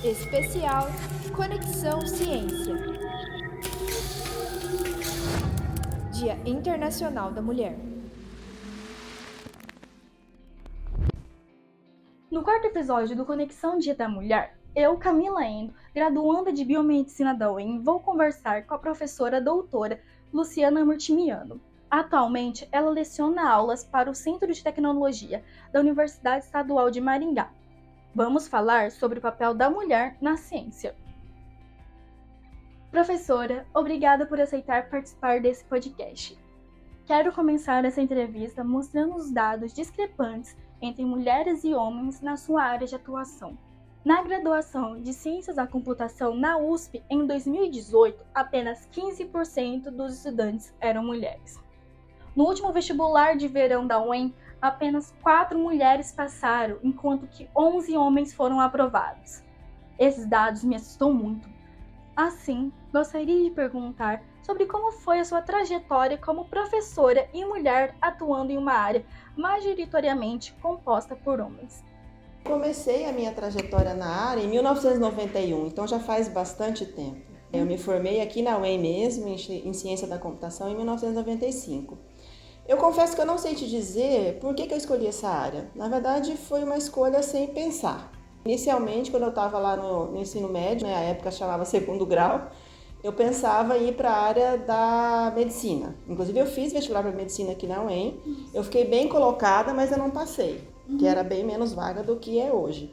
Especial Conexão Ciência. Dia Internacional da Mulher. No quarto episódio do Conexão Dia da Mulher, eu, Camila Endo, graduanda de Biomedicina da UEM, vou conversar com a professora doutora Luciana Murtimiano. Atualmente, ela leciona aulas para o Centro de Tecnologia da Universidade Estadual de Maringá. Vamos falar sobre o papel da mulher na ciência. Professora, obrigada por aceitar participar desse podcast. Quero começar essa entrevista mostrando os dados discrepantes entre mulheres e homens na sua área de atuação. Na graduação de Ciências da Computação na USP, em 2018, apenas 15% dos estudantes eram mulheres. No último vestibular de verão da UEM, apenas 4 mulheres passaram, enquanto que 11 homens foram aprovados. Esses dados me assustam muito. Assim, gostaria de perguntar sobre como foi a sua trajetória como professora e mulher atuando em uma área majoritariamente composta por homens. Comecei a minha trajetória na área em 1991, então já faz bastante tempo. Eu me formei aqui na UEM mesmo, em Ciência da Computação, em 1995. Eu confesso que eu não sei te dizer por que eu escolhi essa área. Na verdade, foi uma escolha sem pensar. Inicialmente, quando eu estava lá no ensino médio, na época chamava segundo grau, eu pensava em ir para a área da medicina. Inclusive, eu fiz vestibular para medicina aqui na UEM. Eu fiquei bem colocada, mas eu não passei, que era bem menos vaga do que é hoje.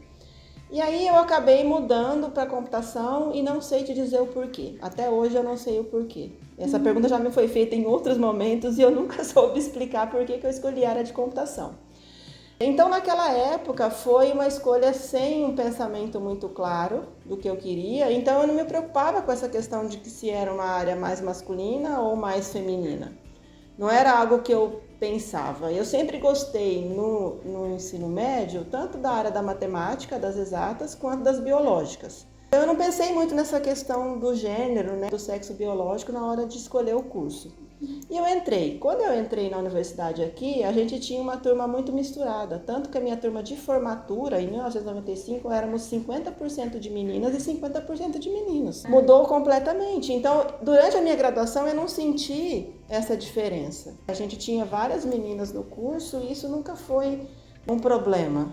E aí eu acabei mudando para computação e não sei te dizer o porquê. Até hoje eu não sei o porquê. Essa pergunta já me foi feita em outros momentos e eu nunca soube explicar por que eu escolhi a área de computação. Então, naquela época, foi uma escolha sem um pensamento muito claro do que eu queria. Então, eu não me preocupava com essa questão de que se era uma área mais masculina ou mais feminina. Não era algo que eu pensava. Eu sempre gostei no ensino médio, tanto da área da matemática, das exatas, quanto das biológicas. Eu não pensei muito nessa questão do gênero, do sexo biológico na hora de escolher o curso. E eu entrei. Quando eu entrei na universidade aqui, a gente tinha uma turma muito misturada. Tanto que a minha turma de formatura, em 1995, éramos 50% de meninas e 50% de meninos. Mudou completamente. Então, durante a minha graduação, eu não senti essa diferença. A gente tinha várias meninas no curso e isso nunca foi um problema.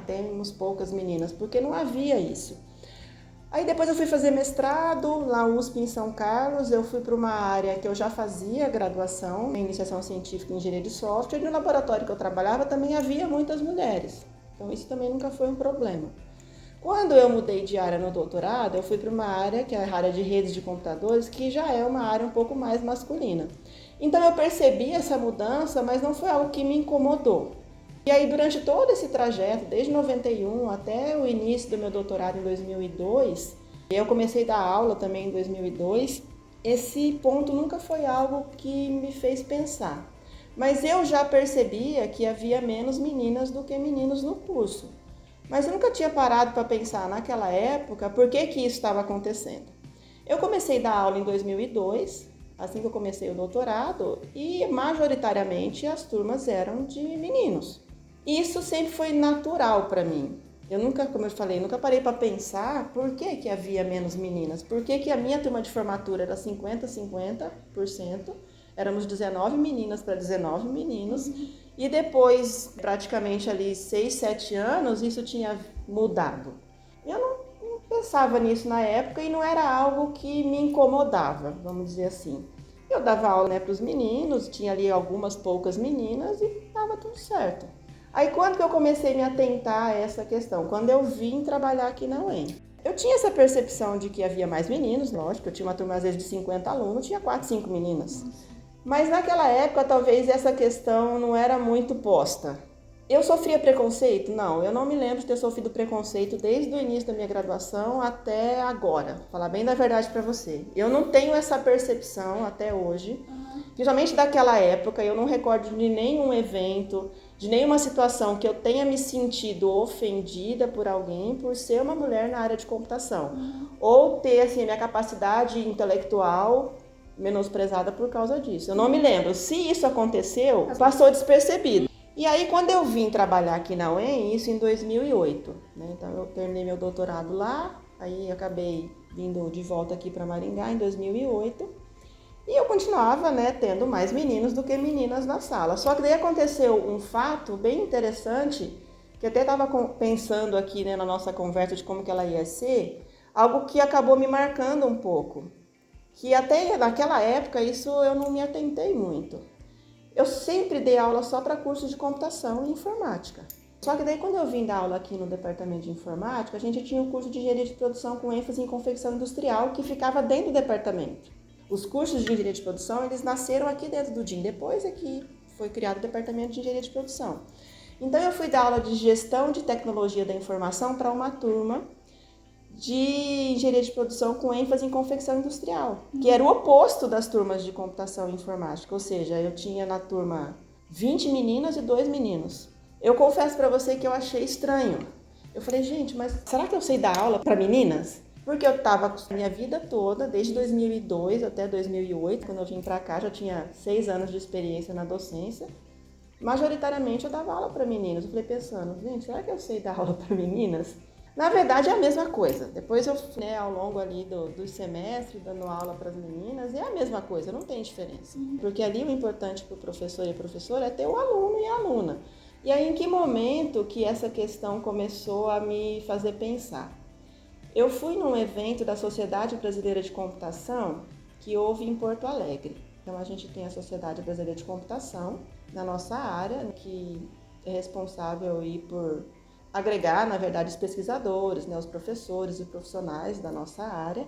Temos poucas meninas, porque não havia isso. Aí depois eu fui fazer mestrado lá na USP em São Carlos, eu fui para uma área que eu já fazia graduação, em iniciação científica em engenharia de software, e no laboratório que eu trabalhava também havia muitas mulheres, então isso também nunca foi um problema. Quando eu mudei de área no doutorado, eu fui para uma área, que é a área de redes de computadores, que já é uma área um pouco mais masculina. Então eu percebi essa mudança, mas não foi algo que me incomodou. E aí, durante todo esse trajeto, desde 91 até o início do meu doutorado em 2002, eu comecei a dar aula também em 2002, esse ponto nunca foi algo que me fez pensar. Mas eu já percebia que havia menos meninas do que meninos no curso. Mas eu nunca tinha parado para pensar naquela época por que isso estava acontecendo. Eu comecei a dar aula em 2002, assim que eu comecei o doutorado, e majoritariamente as turmas eram de meninos. Isso sempre foi natural para mim. Eu nunca, como eu falei, nunca parei para pensar por que havia menos meninas. Por que a minha turma de formatura era 50%, éramos 19 meninas para 19 meninos, e depois, praticamente ali 6, 7 anos, isso tinha mudado. Eu não pensava nisso na época e não era algo que me incomodava, vamos dizer assim. Eu dava aula para os meninos, tinha ali algumas poucas meninas e estava tudo certo. Aí quando que eu comecei a me atentar a essa questão? Quando eu vim trabalhar aqui na UEM. Eu tinha essa percepção de que havia mais meninos, lógico, eu tinha uma turma às vezes de 50 alunos, tinha 4, 5 meninas. Mas naquela época talvez essa questão não era muito posta. Eu sofria preconceito? Não, eu não me lembro de ter sofrido preconceito desde o início da minha graduação até agora. Vou falar bem da verdade para você. Eu não tenho essa percepção até hoje. Principalmente daquela época, eu não recordo de nenhum evento, de nenhuma situação que eu tenha me sentido ofendida por alguém por ser uma mulher na área de computação. Ou ter assim, a minha capacidade intelectual menosprezada por causa disso. Eu não me lembro. Se isso aconteceu, passou despercebido. E aí, quando eu vim trabalhar aqui na UEM, isso em 2008, Então, eu terminei meu doutorado lá, Aí acabei vindo de volta aqui para Maringá em 2008. E eu continuava, né, tendo mais meninos do que meninas na sala. Só que daí aconteceu um fato bem interessante, que até estava pensando aqui, né, na nossa conversa de como que ela ia ser, algo que acabou me marcando um pouco. Que até naquela época isso eu não me atentei muito. Eu sempre dei aula só para cursos de computação e informática. Só que daí quando eu vim dar aula aqui no departamento de informática, a gente tinha um curso de engenharia de produção com ênfase em confecção industrial que ficava dentro do departamento. Os cursos de engenharia de produção, eles nasceram aqui dentro do DIN, depois é que foi criado o departamento de engenharia de produção. Então eu fui dar aula de gestão de tecnologia da informação para uma turma de engenharia de produção com ênfase em confecção industrial, que era o oposto das turmas de computação e informática, ou seja, eu tinha na turma 20 meninas e 2 meninos. Eu confesso para você que eu achei estranho. Eu falei, gente, mas será que eu sei dar aula para meninas? Porque eu estava a minha vida toda, desde 2002 até 2008, quando eu vim para cá, já tinha 6 anos de experiência na docência. Majoritariamente eu dava aula para meninas. Eu falei pensando, gente, será que eu sei dar aula para meninas? Na verdade é a mesma coisa. Depois eu, né, ao longo ali do semestre, dando aula para as meninas, é a mesma coisa, não tem diferença. Porque ali o importante para o professor e a professora é ter o aluno e a aluna. E aí em que momento que essa questão começou a me fazer pensar? Eu fui num evento da Sociedade Brasileira de Computação que houve em Porto Alegre. Então a gente tem a Sociedade Brasileira de Computação na nossa área, que é responsável aí por agregar, na verdade, os pesquisadores, né, os professores e profissionais da nossa área.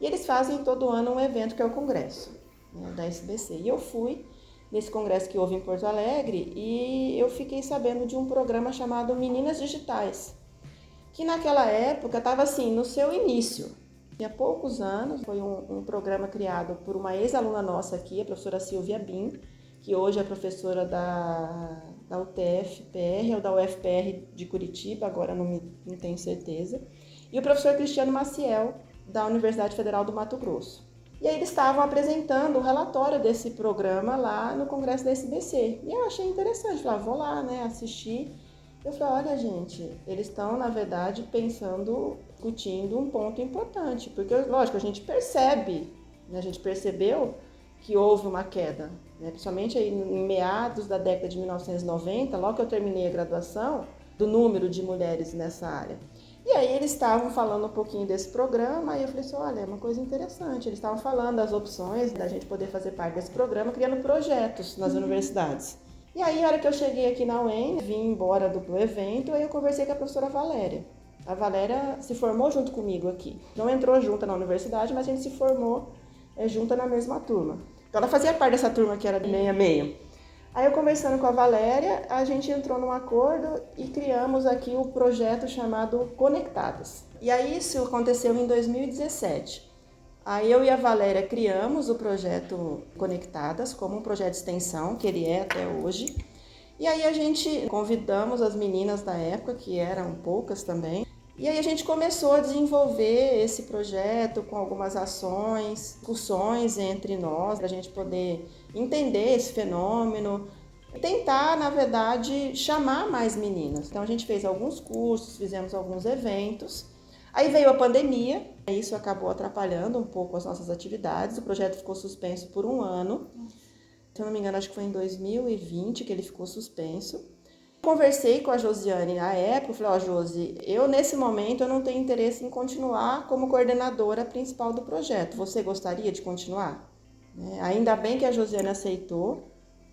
E eles fazem todo ano um evento que é o congresso, né, da SBC. E eu fui nesse congresso que houve em Porto Alegre e eu fiquei sabendo de um programa chamado Meninas Digitais, que naquela época estava assim, no seu início. Tinha poucos anos, foi um programa criado por uma ex-aluna nossa aqui, a professora Silvia Bin, que hoje é professora da UTF-PR ou da UFPR de Curitiba, agora não tenho certeza, e o professor Cristiano Maciel, da Universidade Federal do Mato Grosso. E aí eles estavam apresentando o relatório desse programa lá no congresso da SBC. E eu achei interessante, falei, vou lá, né, assistir. Eu falei, olha gente, eles estão, na verdade, pensando, discutindo um ponto importante, porque, lógico, a gente percebe, né, a gente percebeu que houve uma queda, né, principalmente aí em meados da década de 1990, logo que eu terminei a graduação, do número de mulheres nessa área. E aí eles estavam falando um pouquinho desse programa, e eu falei assim, olha, é uma coisa interessante, eles estavam falando das opções da gente poder fazer parte desse programa, criando projetos nas universidades. E aí, a hora que eu cheguei aqui na UEM, vim embora do evento, aí eu conversei com a professora Valéria. A Valéria se formou junto comigo aqui. Não entrou junta na universidade, mas a gente se formou junta na mesma turma. Então, ela fazia parte dessa turma que era de meio a meio. Aí, eu conversando com a Valéria, a gente entrou num acordo e criamos aqui o projeto chamado Conectadas. E aí, isso aconteceu em 2017. Aí eu e a Valéria criamos o projeto Conectadas como um projeto de extensão, que ele é até hoje. E aí a gente convidamos as meninas da época, que eram poucas também. E aí a gente começou a desenvolver esse projeto com algumas ações, discussões entre nós, para a gente poder entender esse fenômeno e tentar, na verdade, chamar mais meninas. Então a gente fez alguns cursos, fizemos alguns eventos. Aí veio a pandemia, isso acabou atrapalhando um pouco as nossas atividades, o projeto ficou suspenso por um ano, se eu não me engano acho que foi em 2020 que ele ficou suspenso. Conversei com a Josiane na época, falei, Josi, eu nesse momento eu não tenho interesse em continuar como coordenadora principal do projeto, você gostaria de continuar? Ainda bem que a Josiane aceitou,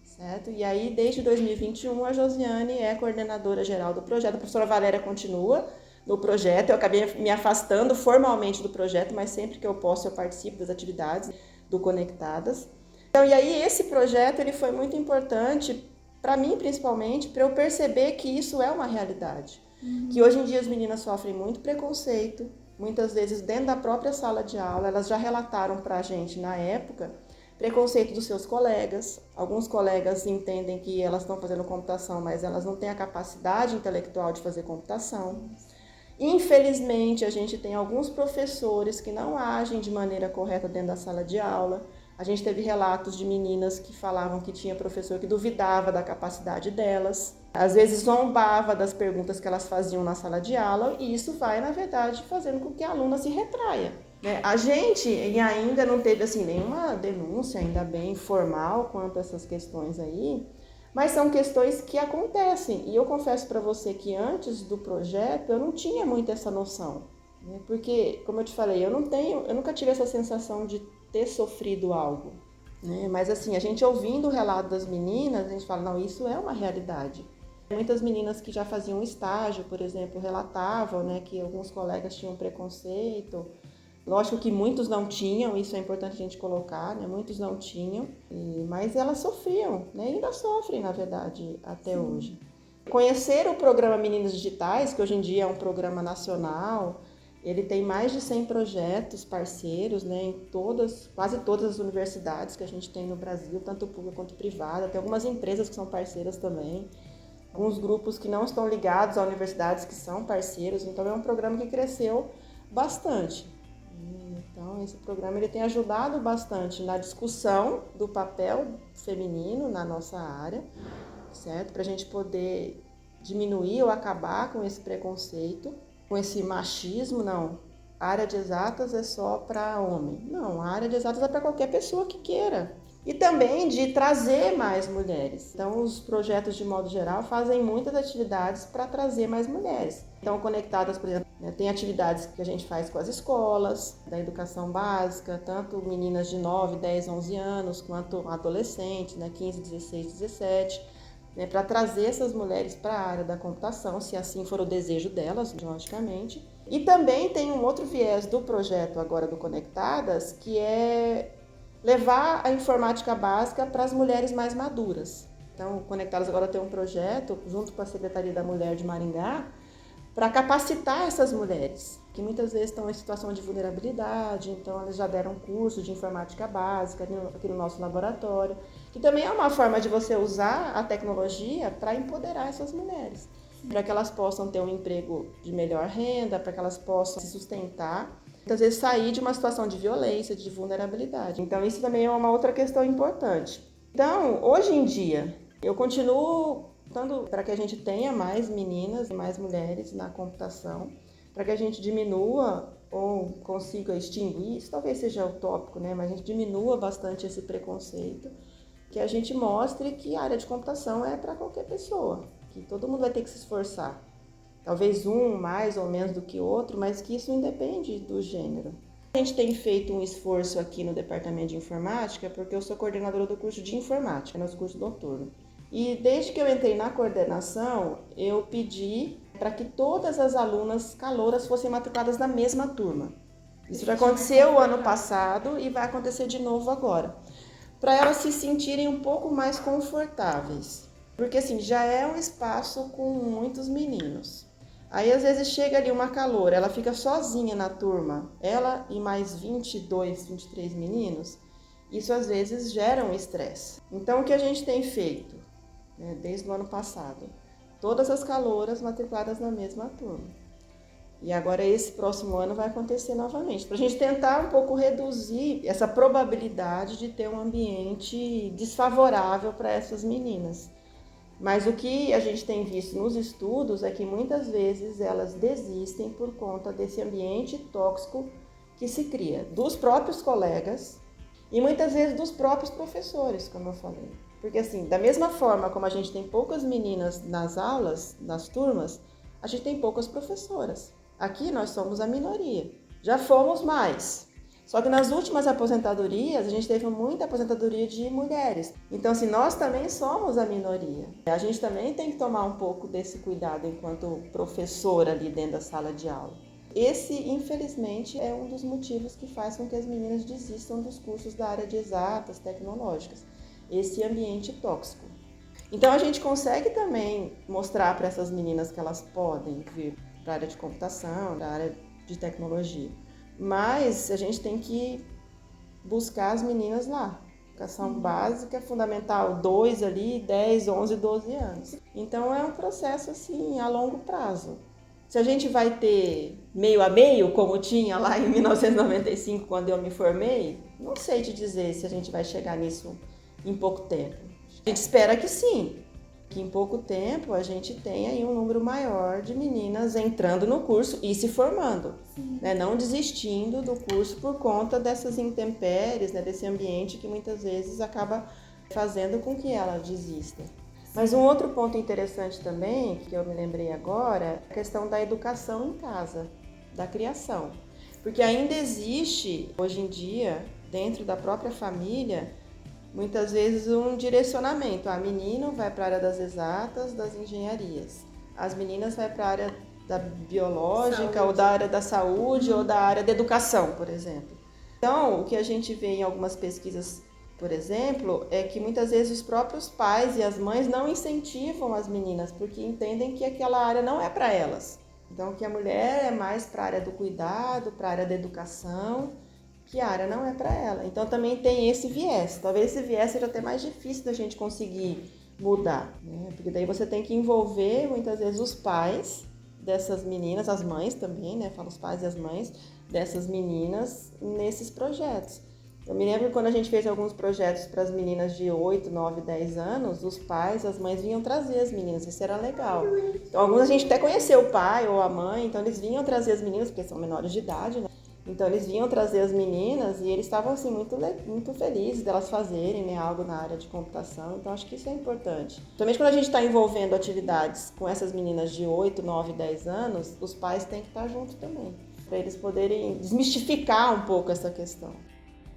certo? E aí desde 2021 a Josiane é coordenadora geral do projeto, a professora Valéria continua no projeto, eu acabei me afastando formalmente do projeto, mas sempre que eu posso eu participo das atividades do Conectadas. Então, e aí esse projeto ele foi muito importante para mim, principalmente, para eu perceber que isso é uma realidade. Que hoje em dia as meninas sofrem muito preconceito, muitas vezes dentro da própria sala de aula, elas já relataram para a gente na época, preconceito dos seus colegas. Alguns colegas entendem que elas estão fazendo computação, mas elas não têm a capacidade intelectual de fazer computação. Infelizmente, a gente tem alguns professores que não agem de maneira correta dentro da sala de aula. A gente teve relatos de meninas que falavam que tinha professor que duvidava da capacidade delas, às vezes zombava das perguntas que elas faziam na sala de aula, e isso vai, na verdade, fazendo com que a aluna se retraia. A gente ainda não teve assim, nenhuma denúncia, ainda bem, formal quanto a essas questões aí, mas são questões que acontecem. E eu confesso para você que antes do projeto eu não tinha muito essa noção, né? Porque, como eu te falei, eu nunca tive essa sensação de ter sofrido algo, né? Mas assim, a gente ouvindo o relato das meninas, a gente fala, não, isso é uma realidade. Muitas meninas que já faziam estágio, por exemplo, relatavam, né, que alguns colegas tinham preconceito. Lógico que muitos não tinham, isso é importante a gente colocar, né? Muitos não tinham, mas elas sofriam, né? E ainda sofrem, na verdade, até Sim. hoje. Conhecer o programa Meninas Digitais, que hoje em dia é um programa nacional, ele tem mais de 100 projetos parceiros, né, em quase todas as universidades que a gente tem no Brasil, tanto pública quanto privada. Tem algumas empresas que são parceiras também, alguns grupos que não estão ligados a universidades que são parceiros, então é um programa que cresceu bastante. Então, esse programa ele tem ajudado bastante na discussão do papel feminino na nossa área, certo? Para a gente poder diminuir ou acabar com esse preconceito, com esse machismo, não. A área de exatas é só para homem. Não, a área de exatas é para qualquer pessoa que queira. E também de trazer mais mulheres. Então, os projetos, de modo geral, fazem muitas atividades para trazer mais mulheres. Então, conectadas, por exemplo, tem atividades que a gente faz com as escolas, da educação básica, tanto meninas de 9, 10, 11 anos, quanto adolescentes, 15, 16, 17, para trazer essas mulheres para a área da computação, se assim for o desejo delas, logicamente. E também tem um outro viés do projeto agora do Conectadas, que é levar a informática básica para as mulheres mais maduras. Então, o Conectadas agora tem um projeto, junto com a Secretaria da Mulher de Maringá, para capacitar essas mulheres, que muitas vezes estão em situação de vulnerabilidade, então elas já deram curso de informática básica aqui no nosso laboratório, que também é uma forma de você usar a tecnologia para empoderar essas mulheres, para que elas possam ter um emprego de melhor renda, para que elas possam se sustentar, muitas vezes sair de uma situação de violência, de vulnerabilidade. Então isso também é uma outra questão importante. Então, hoje em dia, eu continuo para que a gente tenha mais meninas e mais mulheres na computação, para que a gente diminua ou consiga extinguir, isso talvez seja utópico, né? Mas a gente diminua bastante esse preconceito, que a gente mostre que a área de computação é para qualquer pessoa, que todo mundo vai ter que se esforçar. Talvez um mais ou menos do que outro, mas que isso independe do gênero. A gente tem feito um esforço aqui no Departamento de Informática, porque eu sou coordenadora do curso de Informática, nosso curso noturno. E desde que eu entrei na coordenação, eu pedi para que todas as alunas calouras fossem matriculadas na mesma turma. Isso já aconteceu o ano passado e vai acontecer de novo agora. Para elas se sentirem um pouco mais confortáveis. Porque assim, já é um espaço com muitos meninos. Aí às vezes chega ali uma caloura, ela fica sozinha na turma, ela e mais 22, 23 meninos. Isso às vezes gera um estresse. Então o que a gente tem feito? Desde o ano passado, todas as calouras matriculadas na mesma turma. E agora esse próximo ano vai acontecer novamente, para a gente tentar um pouco reduzir essa probabilidade de ter um ambiente desfavorável para essas meninas. Mas o que a gente tem visto nos estudos é que muitas vezes elas desistem por conta desse ambiente tóxico que se cria dos próprios colegas e muitas vezes dos próprios professores, como eu falei. Porque assim, da mesma forma como a gente tem poucas meninas nas aulas, nas turmas, a gente tem poucas professoras. Aqui nós somos a minoria. Já fomos mais. Só que nas últimas aposentadorias, a gente teve muita aposentadoria de mulheres. Então, assim, nós também somos a minoria. A gente também tem que tomar um pouco desse cuidado enquanto professora ali dentro da sala de aula. Esse, infelizmente, é um dos motivos que faz com que as meninas desistam dos cursos da área de exatas, tecnológicas. Esse ambiente tóxico. Então, a gente consegue também mostrar para essas meninas que elas podem vir para a área de computação, da área de tecnologia. Mas a gente tem que buscar as meninas lá. Educação básica, fundamental 2 ali, 10, 11, 12 anos. Então é um processo assim a longo prazo. Se a gente vai ter meio a meio, como tinha lá em 1995, quando eu me formei, não sei te dizer se a gente vai chegar nisso em pouco tempo. A gente espera que sim, que em pouco tempo a gente tenha aí um número maior de meninas entrando no curso e se formando, né? Não desistindo do curso por conta dessas intempéries, né? Desse ambiente que muitas vezes acaba fazendo com que ela desista. Mas um outro ponto interessante também, que eu me lembrei agora, é a questão da educação em casa, da criação. Porque ainda existe, hoje em dia, dentro da própria família, muitas vezes um direcionamento. A menina vai para a área das exatas, das engenharias. As meninas vai para a área da biológica, ou da área da saúde, ou da área da educação, por exemplo. Então, o que a gente vê em algumas pesquisas, por exemplo, é que muitas vezes os próprios pais e as mães não incentivam as meninas, porque entendem que aquela área não é para elas. Então, que a mulher é mais para a área do cuidado, para a área da educação, que a área não é para ela. Então, também tem esse viés. Talvez esse viés seja até mais difícil da gente conseguir mudar, né? Porque daí você tem que envolver, muitas vezes, os pais dessas meninas, as mães também, né? Falo os pais e as mães dessas meninas nesses projetos. Eu me lembro quando a gente fez alguns projetos para as meninas de 8, 9, 10 anos, os pais, as mães vinham trazer as meninas, isso era legal. Então, alguns a gente até conheceu o pai ou a mãe, então eles vinham trazer as meninas, porque são menores de idade, né? Então eles vinham trazer as meninas e eles estavam assim muito felizes delas fazerem, né, algo na área de computação. Então acho que isso é importante. Principalmente quando a gente está envolvendo atividades com essas meninas de 8, 9, 10 anos, os pais têm que estar junto também, para eles poderem desmistificar um pouco essa questão.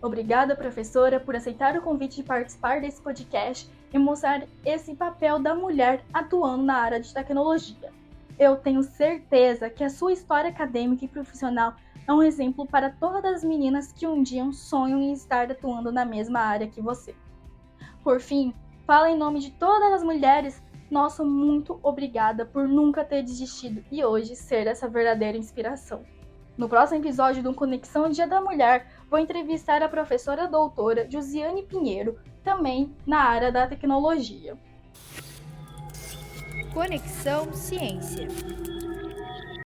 Obrigada, professora, por aceitar o convite de participar desse podcast e mostrar esse papel da mulher atuando na área de tecnologia. Eu tenho certeza que a sua história acadêmica e profissional é um exemplo para todas as meninas que um dia sonham em estar atuando na mesma área que você. Por fim, falo em nome de todas as mulheres, nosso muito obrigada por nunca ter desistido e hoje ser essa verdadeira inspiração. No próximo episódio do Conexão Dia da Mulher, vou entrevistar a professora doutora Josiane Pinheiro, também na área da tecnologia. Conexão Ciência.